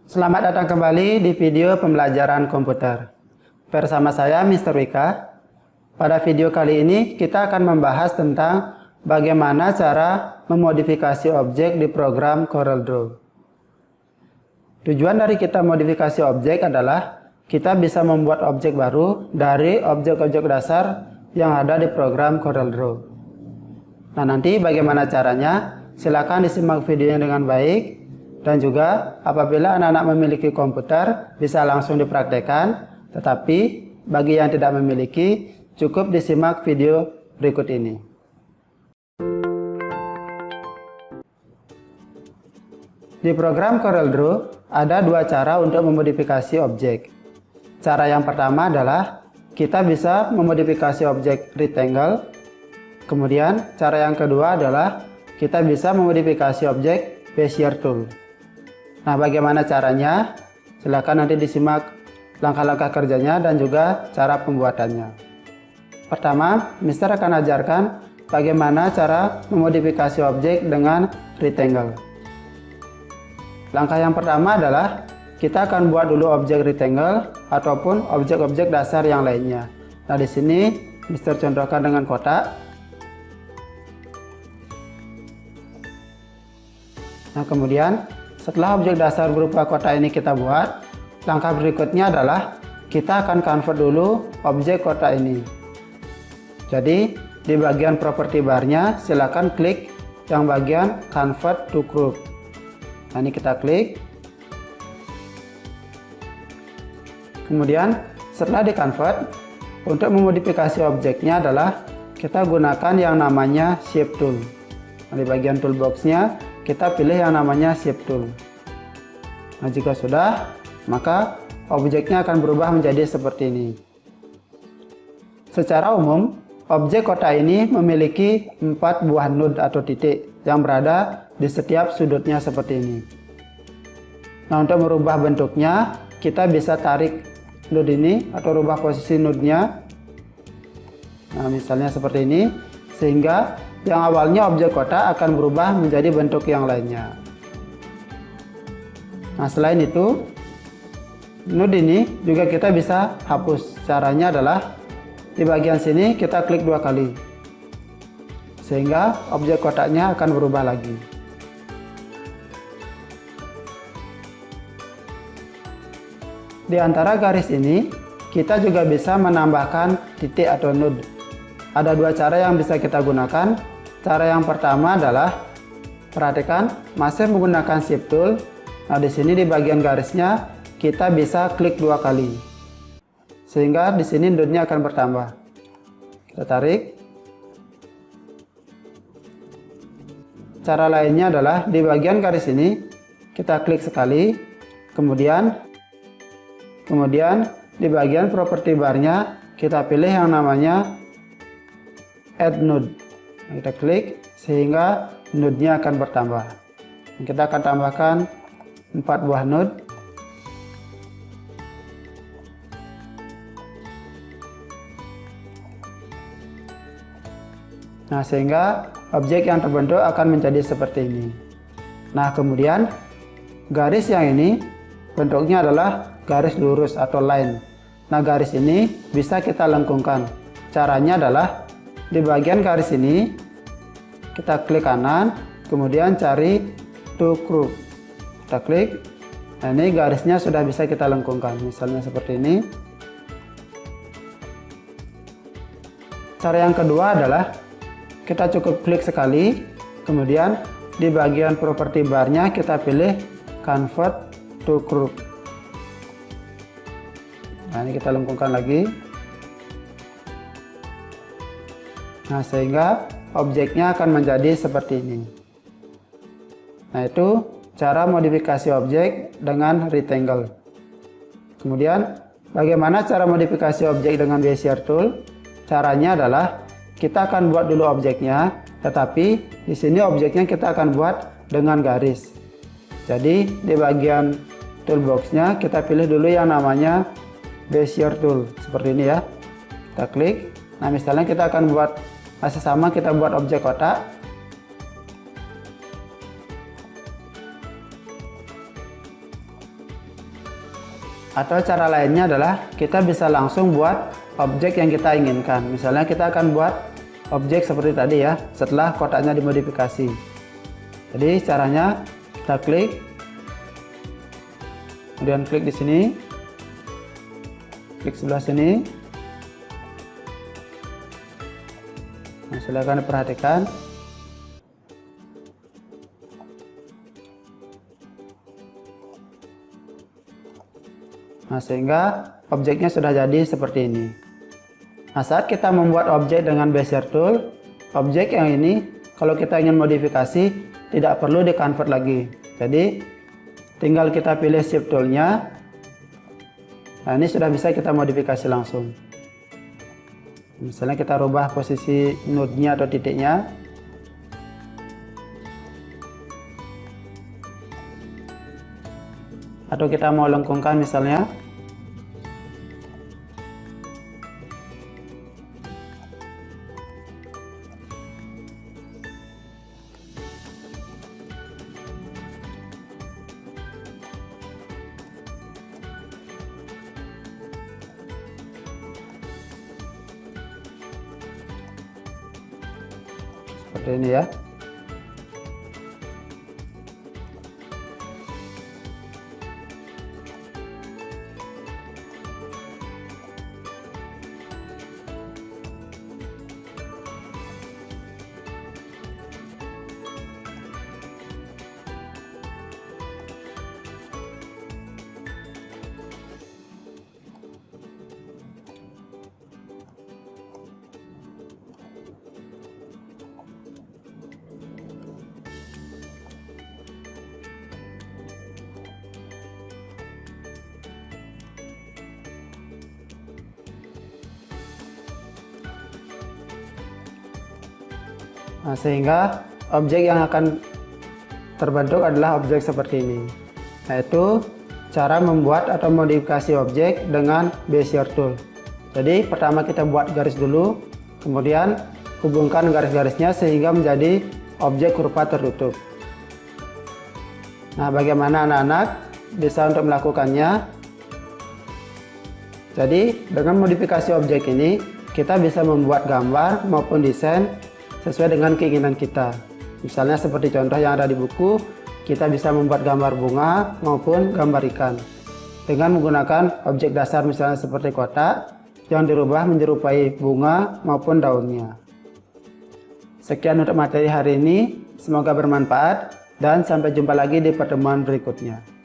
Selamat datang kembali di video pembelajaran komputer. Bersama saya Mr. Wika. Pada video kali ini kita akan membahas tentang bagaimana cara memodifikasi objek di program CorelDRAW. Tujuan dari kita modifikasi objek adalah kita bisa membuat objek baru dari objek-objek dasar yang ada di program CorelDRAW. Nah, nanti bagaimana caranya? Silakan disimak videonya dengan baik. Dan juga apabila anak-anak memiliki komputer bisa langsung dipraktekkan, tetapi bagi yang tidak memiliki cukup disimak video berikut ini. Di program CorelDRAW ada dua cara untuk memodifikasi objek. Cara yang pertama adalah kita bisa memodifikasi objek rectangle. Kemudian cara yang kedua adalah kita bisa memodifikasi objek Bezier tool. Nah, bagaimana caranya? Silakan nanti disimak langkah-langkah kerjanya dan juga cara pembuatannya. Pertama, Mister akan ajarkan bagaimana cara memodifikasi objek dengan rectangle. Langkah yang pertama adalah kita akan buat dulu objek rectangle ataupun objek-objek dasar yang lainnya. Nah, di sini Mister contohkan dengan kotak. Nah, kemudian setelah objek dasar berupa kotak ini kita buat, langkah berikutnya adalah kita akan convert dulu objek kotak ini. Jadi di bagian property barnya silakan klik yang bagian convert to group. Nah, ini kita klik. Kemudian setelah di convert, untuk memodifikasi objeknya adalah kita gunakan yang namanya shape tool. Nah, di bagian toolboxnya kita pilih yang namanya shape tool. Nah, jika sudah, maka objeknya akan berubah menjadi seperti ini. Secara umum, objek kotak ini memiliki 4 buah node atau titik yang berada di setiap sudutnya seperti ini. Nah, untuk merubah bentuknya, kita bisa tarik node ini atau rubah posisi node-nya. Nah, misalnya seperti ini, sehingga yang awalnya objek kotak akan berubah menjadi bentuk yang lainnya. Nah, selain itu, node ini juga kita bisa hapus. Caranya adalah di bagian sini kita klik 2 kali, sehingga objek kotaknya akan berubah lagi. Di antara garis ini, kita juga bisa menambahkan titik atau node. Ada 2 cara yang bisa kita gunakan. Cara yang pertama adalah, perhatikan, masih menggunakan shape tool. Nah, di sini di bagian garisnya kita bisa klik 2 kali, sehingga di sini node-nya akan bertambah. Kita tarik. Cara lainnya adalah di bagian garis ini kita klik sekali, kemudian di bagian property barnya kita pilih yang namanya add node. Kita klik sehingga node-nya akan bertambah. Kita akan tambahkan 4 buah node. Nah, sehingga objek yang terbentuk akan menjadi seperti ini. Nah, kemudian garis yang ini bentuknya adalah garis lurus atau line. Nah, garis ini bisa kita lengkungkan. Caranya adalah di bagian garis ini kita klik kanan, kemudian cari to group. Kita klik. Nah, ini garisnya sudah bisa kita lengkungkan, misalnya seperti ini. Cara yang kedua adalah kita cukup klik sekali, kemudian di bagian property barnya kita pilih convert to group. Nah, ini kita lengkungkan lagi. Nah, sehingga objeknya akan menjadi seperti ini. Nah, itu cara modifikasi objek dengan rectangle. Kemudian, bagaimana cara modifikasi objek dengan Bezier tool? Caranya adalah kita akan buat dulu objeknya, tetapi di sini objeknya kita akan buat dengan garis. Jadi, di bagian toolboxnya kita pilih dulu yang namanya Bezier tool, seperti ini ya. Kita klik. Nah, misalnya kita akan buat masih sama, kita buat objek kotak. Atau cara lainnya adalah kita bisa langsung buat objek yang kita inginkan. Misalnya kita akan buat objek seperti tadi ya, setelah kotaknya dimodifikasi. Jadi caranya kita klik, kemudian klik di sini, klik sebelah sini. Nah, silakan diperhatikan. Nah, sehingga objeknya sudah jadi seperti ini. Nah, saat kita membuat objek dengan Bezier Tool, objek yang ini kalau kita ingin modifikasi tidak perlu di convert lagi. Jadi tinggal kita pilih Shift Tool-nya. Nah, ini sudah bisa kita modifikasi langsung. Misalnya kita rubah posisi node-nya atau titiknya. Atau kita mau lengkungkan misalnya. Seperti ini ya. Nah, sehingga objek yang akan terbentuk adalah objek seperti ini, yaitu cara membuat atau modifikasi objek dengan Bezier Tool. Jadi pertama kita buat garis dulu, kemudian hubungkan garis-garisnya sehingga menjadi objek rupa tertutup. Nah, bagaimana anak-anak bisa untuk melakukannya? Jadi dengan modifikasi objek ini kita bisa membuat gambar maupun desain sesuai dengan keinginan kita. Misalnya seperti contoh yang ada di buku, kita bisa membuat gambar bunga maupun gambar ikan dengan menggunakan objek dasar misalnya seperti kotak yang dirubah menyerupai bunga maupun daunnya. Sekian untuk materi hari ini, semoga bermanfaat dan sampai jumpa lagi di pertemuan berikutnya.